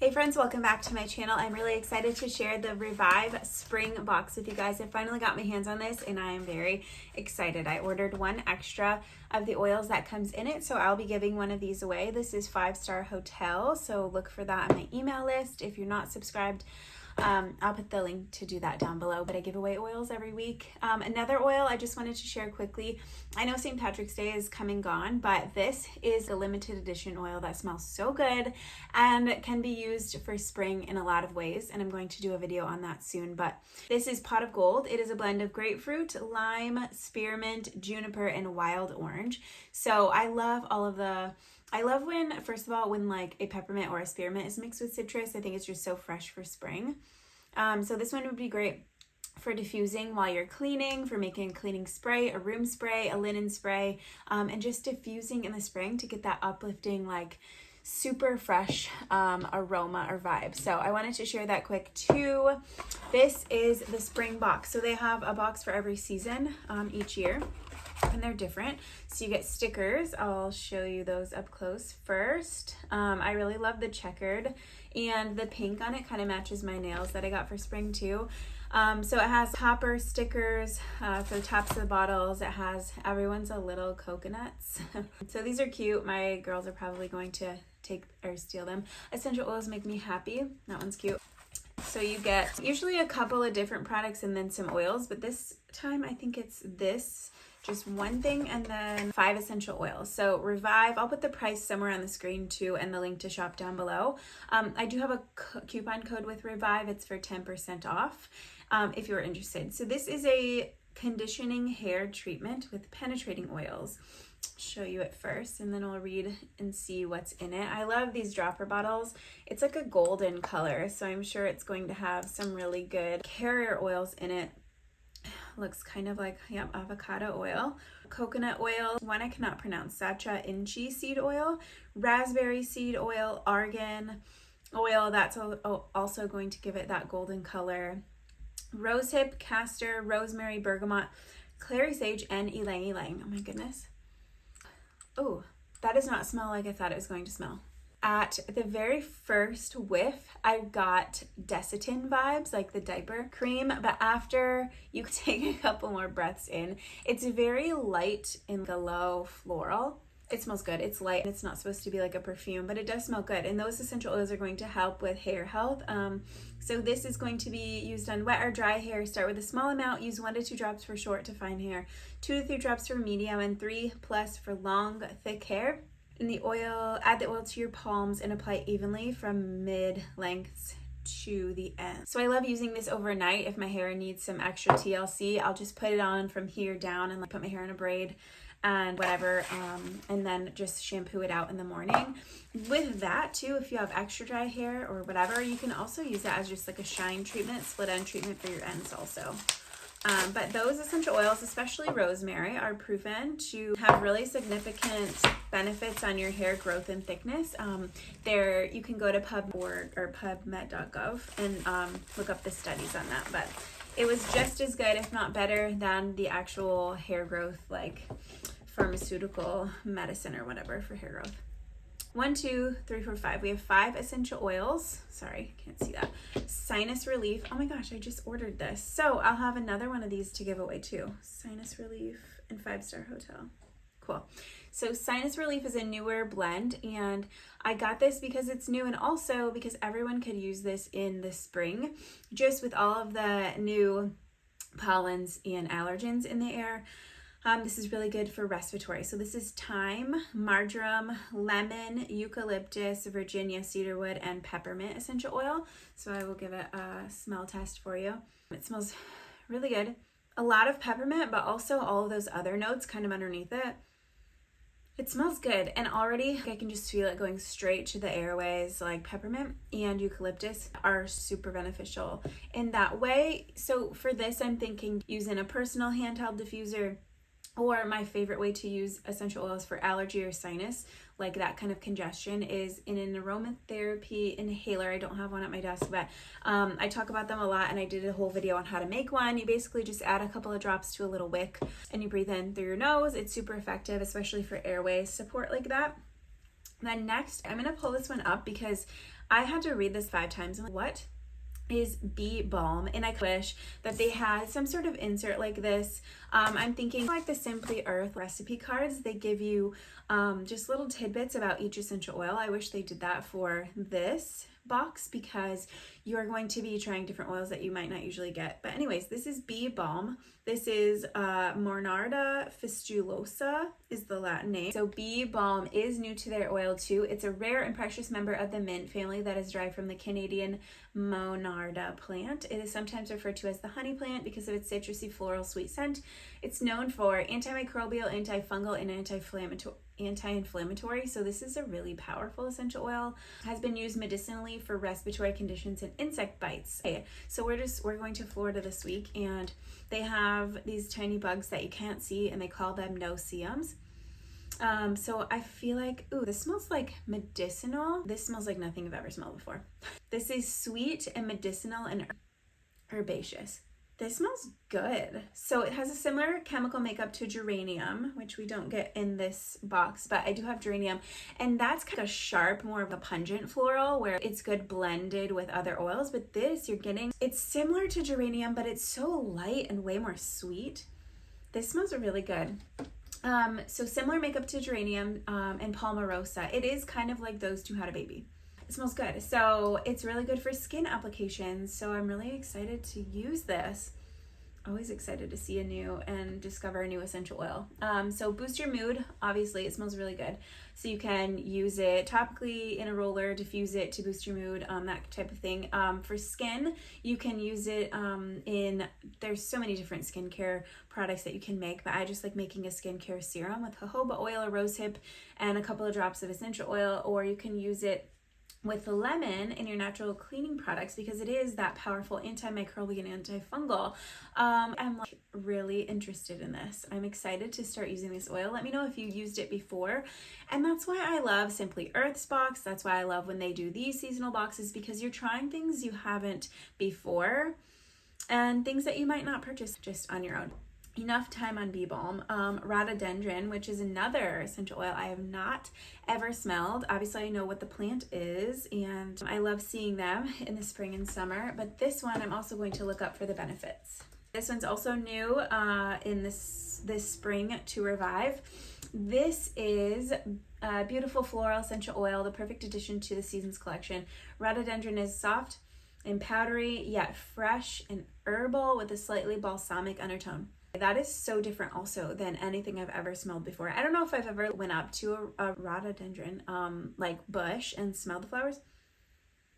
Hey friends, welcome back to my channel. I'm really excited to share the Revive Spring box with you guys. I finally got my hands on this and I am very excited. I ordered one extra of the oils that comes in it, so I'll be giving one of these away. This is 5-star hotel, so look for that on my email list. If you're not subscribed, I'll put the link to do that down below, but I give away oils every week. Another oil I just wanted to share quickly. I know St. Patrick's Day is come and gone, but this is a limited edition oil that smells so good and can be used for spring in a lot of ways, and I'm going to do a video on that soon. But this is Pot of Gold. It is a blend of grapefruit, lime, spearmint, juniper, and wild orange. So I love when, first of all, when like a peppermint or a spearmint is mixed with citrus. I think it's just so fresh for spring. So this one would be great for diffusing while you're cleaning, for making a cleaning spray, a room spray, a linen spray, and just diffusing in the spring to get that uplifting, like super fresh aroma or vibe. So I wanted to share that quick too. This is the spring box. So they have a box for every season each year, and they're different. So you get stickers. I'll show you those up close first. I really love the checkered, and the pink on it kind of matches my nails that I got for spring too. So it has topper stickers for the tops of the bottles. It has everyone's a little coconuts. So these are cute. My girls are probably going to take or steal them. Essential oils make me happy. That one's cute. So you get usually a couple of different products and then some oils, but this time I think it's this, just one thing, and then 5 essential oils. So Revive, I'll put the price somewhere on the screen too and the link to shop down below. I do have a coupon code with Revive. It's for 10% off if you're interested. So this is a conditioning hair treatment with penetrating oils. Show you it first and then I'll read and see what's in it. I love these dropper bottles. It's like a golden color, so I'm sure it's going to have some really good carrier oils in it. Looks kind of like, yep, avocado oil, coconut oil, one I cannot pronounce, Sacha Inchi seed oil, raspberry seed oil, argan oil, that's also going to give it that golden color, rosehip, castor, rosemary, bergamot, clary sage, and ylang ylang. Oh my goodness. Oh, that does not smell like I thought it was going to smell. At the very first whiff, I got Desitin vibes, like the diaper cream, but after you take a couple more breaths in, it's very light in the low floral. It smells good. It's light. It's not supposed to be like a perfume, but it does smell good. And those essential oils are going to help with hair health. So this is going to be used on wet or dry hair. Start with a small amount. Use 1 to 2 drops for short to fine hair, 2 to 3 drops for medium, and 3+ for long, thick hair. In the oil, add the oil to your palms and apply evenly from mid-lengths to the end. So I love using this overnight. If my hair needs some extra TLC, I'll just put it on from here down and like put my hair in a braid and whatever, and then just shampoo it out in the morning. With that too, if you have extra dry hair or whatever, you can also use that as just like a shine treatment, split end treatment for your ends also. But those essential oils, especially rosemary, are proven to have really significant benefits on your hair growth and thickness. You can go to pubmed.gov and look up the studies on that. But it was just as good, if not better, than the actual hair growth, like pharmaceutical medicine or whatever for hair growth. 1, 2, 3, 4, 5. We have 5 essential oils. Sorry, can't see that. Sinus relief. Oh my gosh, I just ordered this. So I'll have another one of these to give away too. Sinus relief and 5-star hotel. Cool. So sinus relief is a newer blend, and I got this because it's new and also because everyone could use this in the spring, just with all of the new pollens and allergens in the air. This is really good for respiratory. So this is thyme, marjoram, lemon, eucalyptus, Virginia cedarwood, and peppermint essential oil. So I will give it a smell test for you. It smells really good. A lot of peppermint, but also all of those other notes kind of underneath it. It smells good, and already I can just feel it going straight to the airways. Like peppermint and eucalyptus are super beneficial in that way. So for this, I'm thinking using a personal handheld diffuser, or my favorite way to use essential oils for allergy or sinus, like that kind of congestion, is in an aromatherapy inhaler. I don't have one at my desk, but I talk about them a lot, and I did a whole video on how to make one. You basically just add a couple of drops to a little wick and you breathe in through your nose. It's super effective, especially for airway support like that. Then next, I'm gonna pull this one up because I had to read this 5 times. I'm like, what is bee balm? And I wish that they had some sort of insert like this. I'm thinking like the Simply Earth recipe cards. They give you just little tidbits about each essential oil. I wish they did that for this box because you are going to be trying different oils that you might not usually get. But anyways, this is bee balm. This is Monarda fistulosa is the Latin name. So bee balm is new to their oil too. It's a rare and precious member of the mint family that is derived from the Canadian Monarda plant. It is sometimes referred to as the honey plant because of its citrusy floral sweet scent. It's known for antimicrobial, antifungal, and anti-inflammatory. So this is a really powerful essential oil. It has been used medicinally for respiratory conditions and insect bites. Okay, so we're going to Florida this week, and they have these tiny bugs that you can't see, and they call them no-see-ums. So I feel like, ooh, this smells like medicinal. This smells like nothing I've ever smelled before. This is sweet and medicinal and herbaceous. This smells good. So it has a similar chemical makeup to geranium, which we don't get in this box, but I do have geranium. And that's kind of a sharp, more of a pungent floral where it's good blended with other oils. But this, you're getting, it's similar to geranium, but it's so light and way more sweet. This smells really good. So similar makeup to geranium and palmarosa. It is kind of like those two had a baby. It smells good. So it's really good for skin applications. So I'm really excited to use this. Always excited to see a new and discover a new essential oil. So boost your mood. Obviously, it smells really good. So you can use it topically in a roller, diffuse it to boost your mood, that type of thing. For skin, you can use it there's so many different skincare products that you can make, but I just like making a skincare serum with jojoba oil or rosehip and a couple of drops of essential oil, or you can use it with the lemon in your natural cleaning products because it is that powerful antimicrobial and antifungal. I'm like really interested in this. I'm excited to start using this oil. Let me know if you used it before. And that's why I love Simply Earth's box. That's why I love when they do these seasonal boxes, because you're trying things you haven't before and things that you might not purchase just on your own. Enough time on bee balm. Rhododendron, which is another essential oil I have not ever smelled. Obviously, I know what the plant is, and I love seeing them in the spring and summer, but this one I'm also going to look up for the benefits. This one's also new in this spring to Revive. This is a beautiful floral essential oil, the perfect addition to the season's collection. Rhododendron is soft and powdery, yet fresh and herbal with a slightly balsamic undertone. That is so different also than anything I've ever smelled before. I don't know if I've ever went up to a rhododendron like bush and smelled the flowers.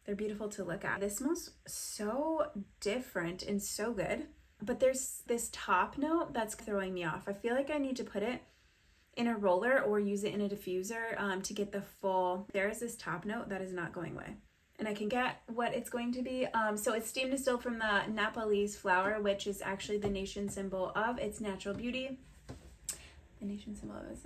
They're beautiful to look at. This smells so different and so good. But there's this top note that's throwing me off. I feel like I need to put it in a roller or use it in a diffuser to get the full. There is this top note that is not going away. And I can get what it's going to be. So it's steam distilled from the Nepalese flower, which is actually the nation symbol of its natural beauty. The nation symbol of its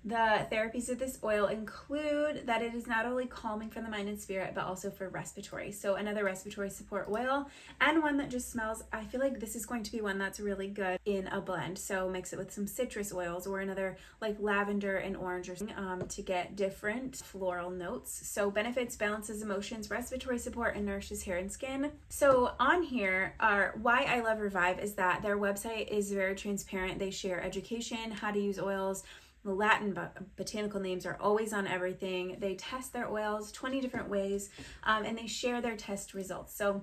The therapies of this oil include that it is not only calming for the mind and spirit, but also for respiratory. So another respiratory support oil, and one that just smells, I feel like this is going to be one that's really good in a blend. So mix it with some citrus oils or another like lavender and orange or something to get different floral notes. So benefits, balances emotions, respiratory support, and nourishes hair and skin. So on here are why I love Revive is that their website is very transparent. They share education, how to use oils. The Latin botanical names are always on everything. They test their oils 20 different ways, and they share their test results. So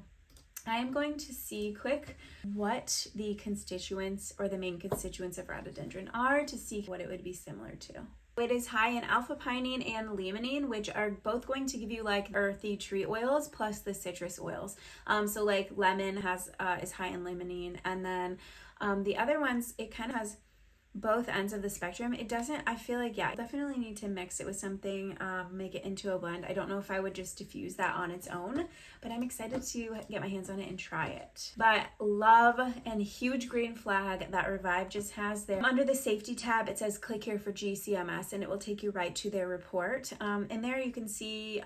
I am going to see quick what the constituents or the main constituents of rhododendron are to see what it would be similar to. It is high in alpha-pinene and limonene, which are both going to give you like earthy tree oils plus the citrus oils. So like lemon is high in limonene, and then the other ones, it kind of has both ends of the spectrum. It doesn't, I feel like, yeah, definitely need to mix it with something, make it into a blend. I don't know if I would just diffuse that on its own, but I'm excited to get my hands on it and try it. But love and huge green flag that Revive just has there. Under the safety tab, it says click here for GCMS, and it will take you right to their report. And there you can see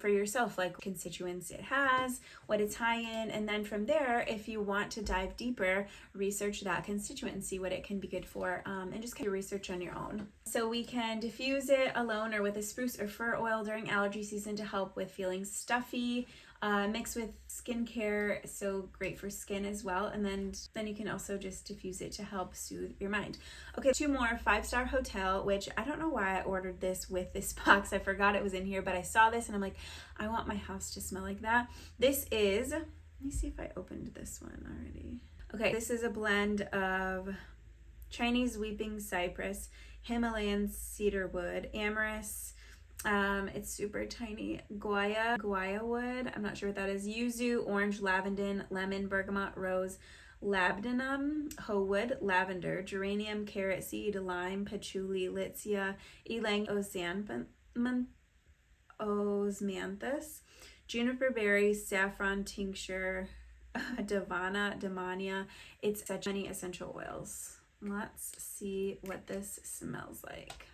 for yourself like constituents it has, what it's high in, and then from there, if you want to dive deeper, research that constituent and see what it can be good for. and just kind of research on your own. So we can diffuse it alone or with a spruce or fir oil during allergy season to help with feeling stuffy. Mixed with skincare, so great for skin as well. And then you can also just diffuse it to help soothe your mind. Okay, 2 more. 5-star hotel, which I don't know why I ordered this with this box. I forgot it was in here, but I saw this and I'm like, I want my house to smell like that. This is, let me see if I opened this one already. Okay, this is a blend of Chinese weeping cypress, Himalayan cedar wood, amorous, it's super tiny, guaya wood, I'm not sure what that is, yuzu, orange, lavender, lemon, bergamot, rose, labdanum, hoe wood, lavender, geranium, carrot seed, lime, patchouli, litsea, ylang osmanthus, juniper berry, saffron tincture, damania. It's such many essential oils. Let's see what this smells like.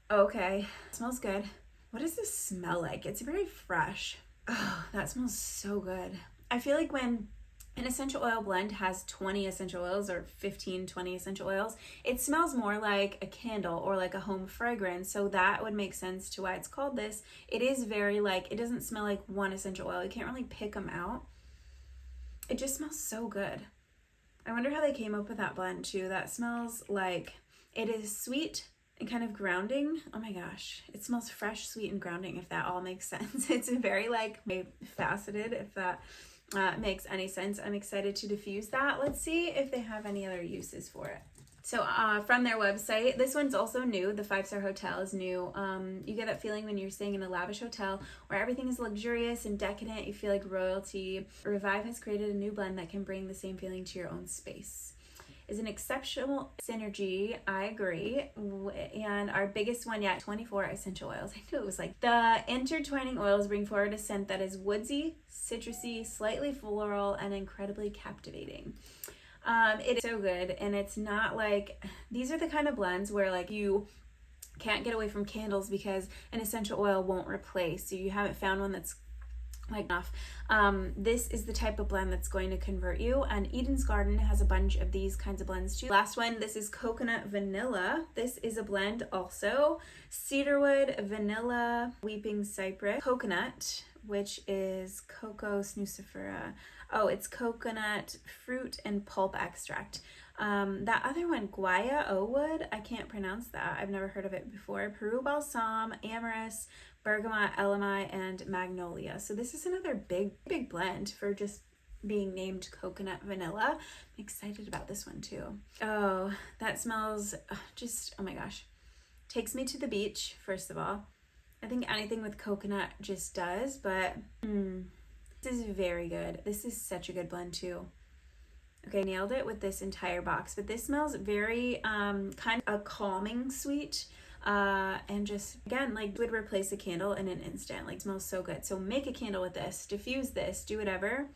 Okay, it smells good. What does this smell like? It's very fresh. Oh, that smells so good. I feel like when an essential oil blend has 20 essential oils or 15, 20 essential oils, it smells more like a candle or like a home fragrance. So that would make sense to why it's called this. It is very like, it doesn't smell like one essential oil. You can't really pick them out. It just smells so good. I wonder how they came up with that blend too. That smells like, it is sweet and kind of grounding. Oh my gosh, it smells fresh, sweet, and grounding, if that all makes sense. It's very like faceted, if that makes any sense. I'm excited to diffuse that. Let's see if they have any other uses for it. So from their website, this one's also new. The 5-star hotel is new. You get that feeling when you're staying in a lavish hotel where everything is luxurious and decadent. You feel like royalty. Revive has created a new blend that can bring the same feeling to your own space. Is an exceptional synergy. I agree. And our biggest one yet, 24 essential oils. I knew it was like the intertwining oils bring forward a scent that is woodsy, citrusy, slightly floral, and incredibly captivating. It is so good, and it's not like, these are the kind of blends where like you can't get away from candles because an essential oil won't replace. So you haven't found one that's like enough. This is the type of blend that's going to convert you, and Eden's Garden has a bunch of these kinds of blends too. Last one, this is coconut vanilla. This is a blend also. Cedarwood, vanilla, weeping cypress, coconut, which is Cocos nucifera. Oh, it's coconut fruit and pulp extract. That other one, guaya wood, I can't pronounce that. I've never heard of it before. Peru balsam, amorous, bergamot, elemi, and magnolia. So this is another big blend for just being named coconut vanilla. I'm excited about this one too. Oh, that smells just, oh my gosh. Takes me to the beach, first of all. I think anything with coconut just does, but this is very good. This is such a good blend too. Okay, nailed it with this entire box, but this smells very kind of a calming sweet. And just again, like would replace a candle in an instant. Like, smells so good. So make a candle with this, diffuse this, do whatever.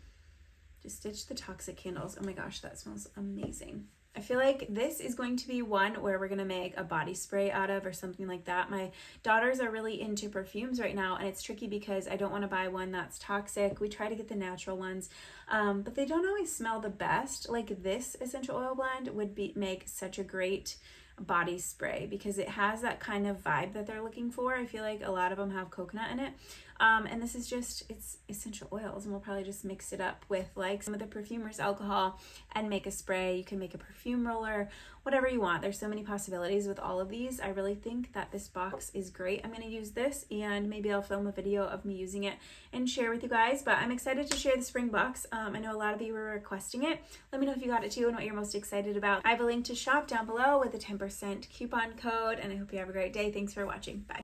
Just ditch the toxic candles. Oh my gosh, that smells amazing. I feel like this is going to be one where we're gonna make a body spray out of or something like that. My daughters are really into perfumes right now, and it's tricky because I don't want to buy one that's toxic. We try to get the natural ones, but they don't always smell the best. Like this essential oil blend would make such a great body spray because it has that kind of vibe that they're looking for. I feel like a lot of them have coconut in it, and this is just, it's essential oils, and we'll probably just mix it up with like some of the perfumer's alcohol and make a spray. You can make a perfume roller, whatever you want. There's so many possibilities with all of these. I really think that this box is great. I'm going to use this, and maybe I'll film a video of me using it and share with you guys, but I'm excited to share the spring box. I know a lot of you were requesting it. Let me know if you got it too and what you're most excited about. I have a link to shop down below with a 10% coupon code, and I hope you have a great day. Thanks for watching. Bye.